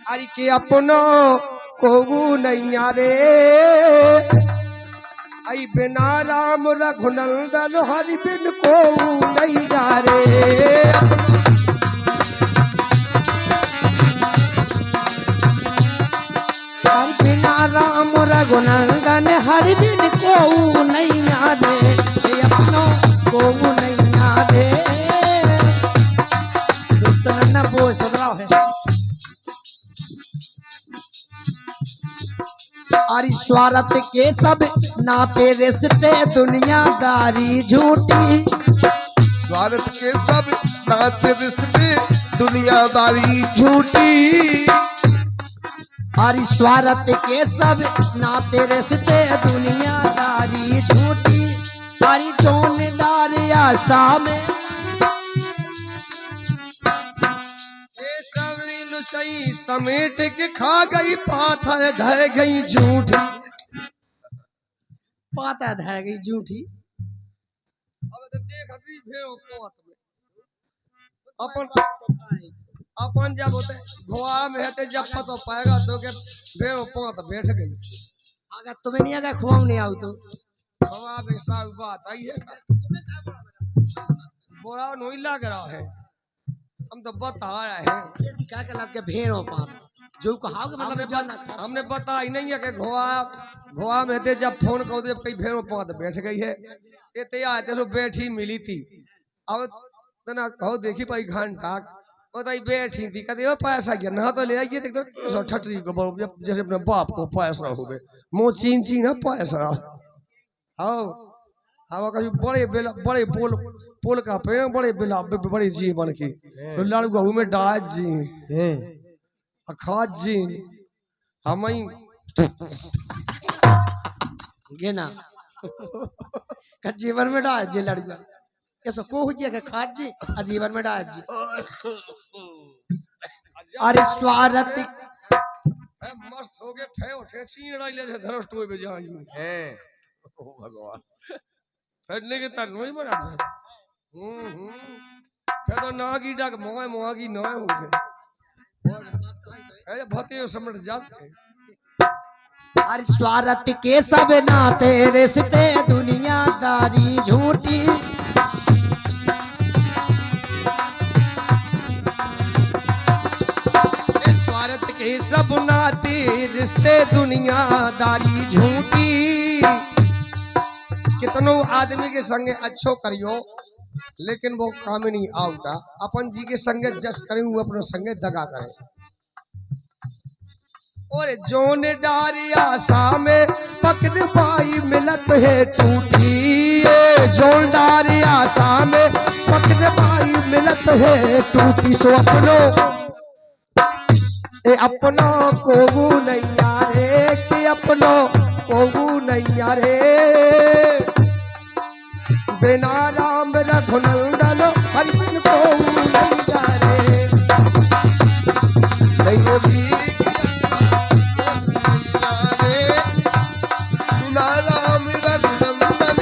हरि के अपनो को नैया रे आई बिना राम रघुनंदन हरि बिन को नैया रे हरि बिना राम रघुनंदन हरि बिन को नैया रे अपनो को नैया रे न बोल सुधराओ है अरे स्वार्थ के सब नाते रिश्ते दुनियादारी झूठी स्वार्थ के सब नाते रिश्ते दुनियादारी झूठी अरे स्वार्थ के सब नाते रिश्ते दुनियादारी झूठी अरे जोनदार आशा में सही समेट के खा गई पाथर धर गई झूठी पाता धर गई झूठी अब तो देख अभी भेड़ो पोत में अपन जब होते घोड़ा में है जब पतो पाएगा तो के भेड़ो पोत बैठ गई अगर तुम्हें नहीं अगर खुआम नहीं आऊ तो खवा बेसा बात आई है बोरा नहीं लग रहा है हम तो बता रहे हैं ये सिखा के लाभ के भेड़ हो पात जो कहाओगे मतलब हमने बता ही नहीं है कि घोड़ा में थे जब फोन कर दे कई भेड़ों पात बैठ गई है ये तैयार तो बैठी मिली थी अब तना कहो देखी पाई घंटा बताई बैठी थी कहते वो पैसा गया ना तो ले आइए देख तो ठटरी को जैसे अपने बाप को पैसा हो गए मुँह चीन चीन है पैसा आओ हाँ कहीं बड़े पोल का पे बड़े बिला बड़ी जी बन की तो लड़का में डाज जी अखाज जी हम गेना का जीवन में डाज जी लड़का कैसे को हो जी खाज जी जीवन में डाज जी अरे स्वार्थ मस्त हो गए फे उठे चीन डाले से धनुष टोई पे जाई है ओ भगवान फटने के तन नहीं बना फिर तो नागी डाक मोगी ना होते ऐसे भते समझ जाते अरे स्वार्थ के सब नाते रिश्ते दुनियादारी झूठी स्वार्थ के सब नाते रिश्ते दुनियादारी झूठी कितनों आदमी के संगे अच्छो करियो लेकिन वो काम नहीं आवता अपन जी के संगे जस करे वो अपने संगे दगा करे और जोन डारी आशा में पकड़ पाई मिलत है टूटी जोन डारी आशा में पकड़ पाई मिलत है टूटी सो अपनो को नैया रे कि अपनो को नैया रे बिना राम रघुनंदन हरि बिन को नैया रे सुना राम रघुनंदन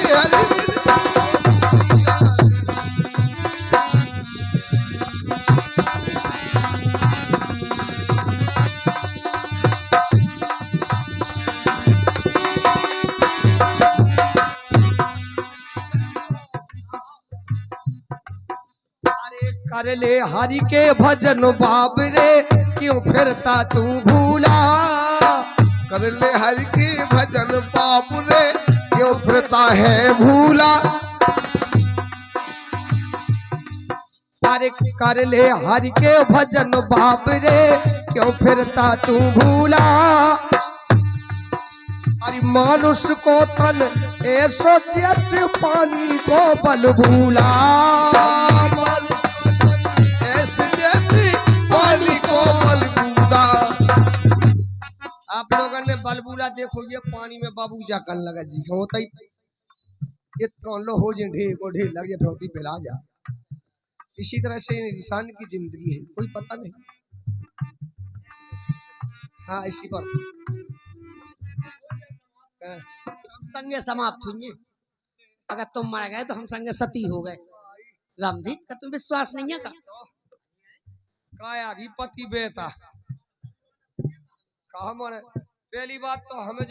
हरि कर ले हरि के भजन बाबरे क्यों फिरता तू भूला कर ले हरि के भजन बाबरे क्यों फिरता है भूला अरे कर ले हरि के भजन बाबरे क्यों फिरता तू भूला अरे मानुष को तन ऐसो जैसे पानी को बल भूला आप लोगों ने बलबूला देखो ये पानी में बाबू जा कर लगा जी होता ही इतना लो हो जे ढेर को ढेर लग जाए होती पिला जा इसी तरह से इंसान की जिंदगी है कोई पता नहीं हाँ इसी पर संगे समाप्त हुई अगर तुम मर गए तो हम संगे सती हो गए रामजीत का तुम विश्वास नहीं है का काया की पति बेटा कहा माने पहली बात तो हमें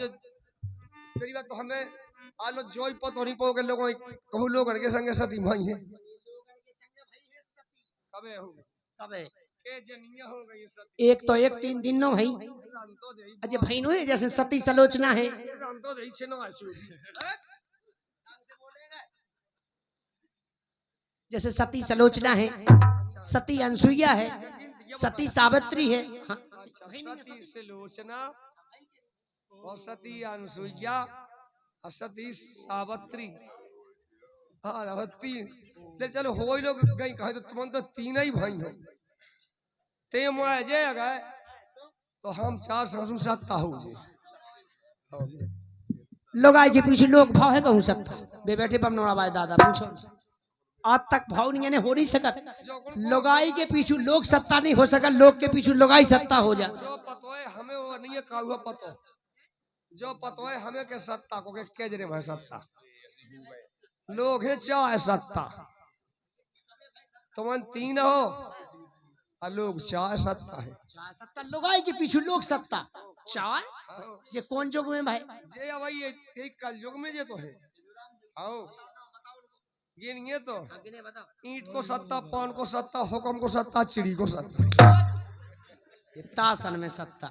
आलो जोई पतो नहीं पाओगे लोगों कहूँ लोग के संगे सती भाई है कबे हो कबे के जनिया हो गई सती एक तो एक 3 दिन नो भाई अच्छा भाई नो है जैसे सती सलोचना है हम तो दही से ना आसू जैसे सती सलोचना है सती अनसुईया है सती सावित्री है हाँ। सती सलोचना और सती अनसुईया और सती सावित्री हाँ रहती ले चलो हो ही लोग गई कहे तो तुम तो तीन ही भाई हो ते मैं जे गए तो हम 4 ससुर सत्ता हो जे लोग आए के पीछे लोग भाव है कहूँ सकता बे बैठे बमनोड़ा बाय दादा पूछो आज तक भाव नहीं है हो नहीं सकत लोगाई के पीछे लोग सत्ता नहीं हो सका लोग के पीछे लोगाई सत्ता हो जा जो पतो है हमें वो नहीं है काहुआ पतो जो पतो है हमें के सत्ता को के केजरे में सत्ता लोग है चाहे सत्ता तुम 3 हो और लोग चाहे सत्ता है सत्ता लोगाई के पीछे लोग सत्ता चाय जे कौन जुग में भाई जे भाई ये कल युग में जे तो है आओ गिनिए तो ईंट को सत्ता पान को सत्ता हुक्म को सत्ता चिड़ी को सत्ता तासन में सत्ता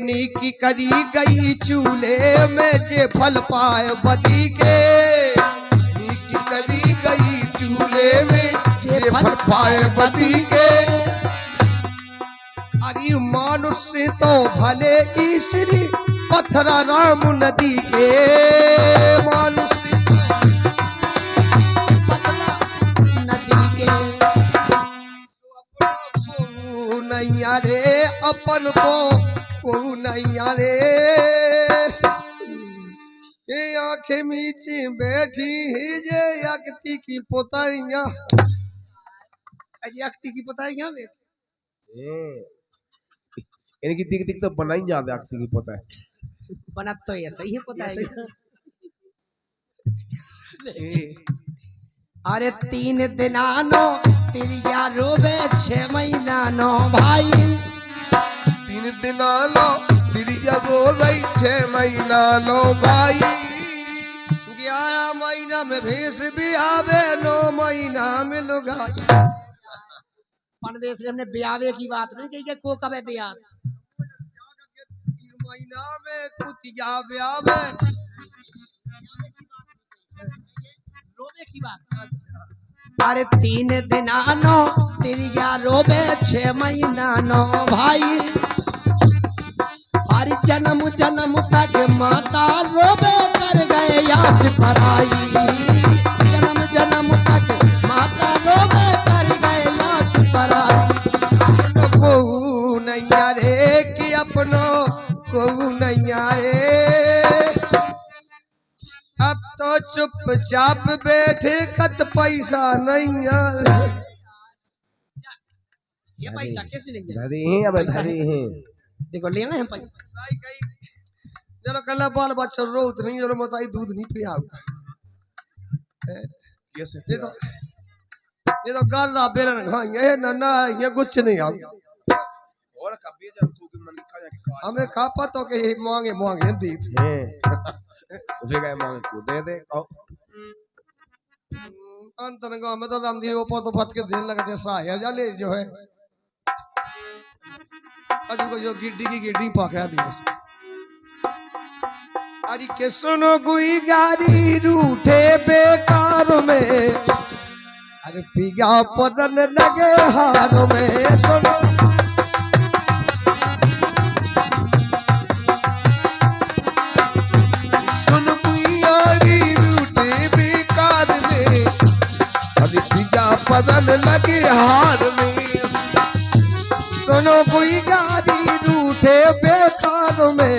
नीकी करी गई चूल्हे में जे फल पाए बदी के नीकी करी गई चूल्हे में जे फल पाए बदी के अरे मानुष से तो भले ईश्वरी पत्थरा राम नदी के मानुष से नदी के नैया रे अपन को नैया रे ये आंखें मीची बैठी ही जे अक्ति की पोतरिया अजी अक्ति की पोतरिया बैठी इनकी दिख दिख तो बना ही ज्यादा अक्ति की पोता है बना तो ऐसा ही पोता है अरे 3 दिनानो तिरिया रोबे 6 महीना नो भाई 3 दिना लो तिरिया रो रही 6 महीना लो भाई 11 महीना में भैंस भी आवे 9 महीना में लुगाई परदेश हमने ब्यावे की बात नहीं कही को कबे ब्याह 3 महीना में कुतिया ब्यावे रोबे की बात अच्छा अरे 3 दिना नो तिरिया रोबे 6 महीना नो भाई अरे जन्म जन्म तक माता रोबे कर गए यास पराई जन्म जन्म तक माता रोबे कर गए यास पराई को नैया रे कि अपनो को नैया रे अब तो चुपचाप बैठे कत पैसा नहीं ये पैसा कैसे लेंगे धरी हैं अब धरी हैं देखो ले हम पैसा साई कई जरा कल्ला बाल बच्चा रोत नहीं जरा बताई दूध नहीं पिया कैसे ये तो गाला बेरन खाई है नन्ना ये कुछ नहीं आ और कभी जब को कि मन खा जाके हमें खापा तो के मांगे मांगे दी हैं उसे गए मांगे को दे दे कहो अंतन गांव में तो रामधीर वो तो फट के देने लगे थे साया जा ले जो है आज को जो गिड्डी पकड़ा दी अरे के सुनो गुई गारी रूठे बेकार में अरे पिया पड़न लगे हारों में सुनो सुन गुयारी रूठे बेकार में अरे पिया पड़न लगे हार में सुनो कोई गाड़ी रूठे बेकार में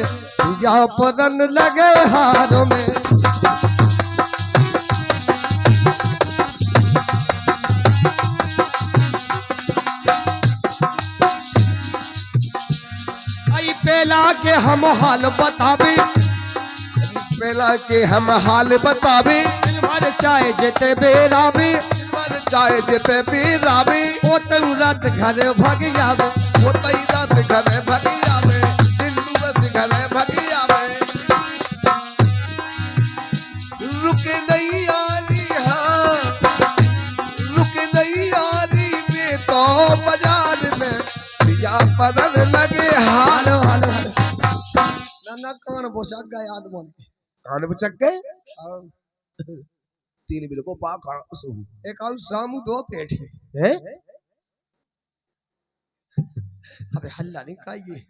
या पड़न लगे हार में के हम हाल बतावे, पहला के हम हाल बतावे, दिल भर चाहे जेते बेरावे, पर चाहे जेते पीरावे, ओ तू रात घर भग जावे, वो तई रात घरे भगी आवे, दिल्लू बस घरे भगी आवे। रुके नहीं आरी हाँ, रुके नहीं आरी में तो बाजार में या परन लगे हाल। हालो हालो हालो ना कौन पोशाक का याद मन कान बचक गए तीन बिल को पा खा सु एक और सामू दो पेट है अबे हल्ला नहीं खाइए।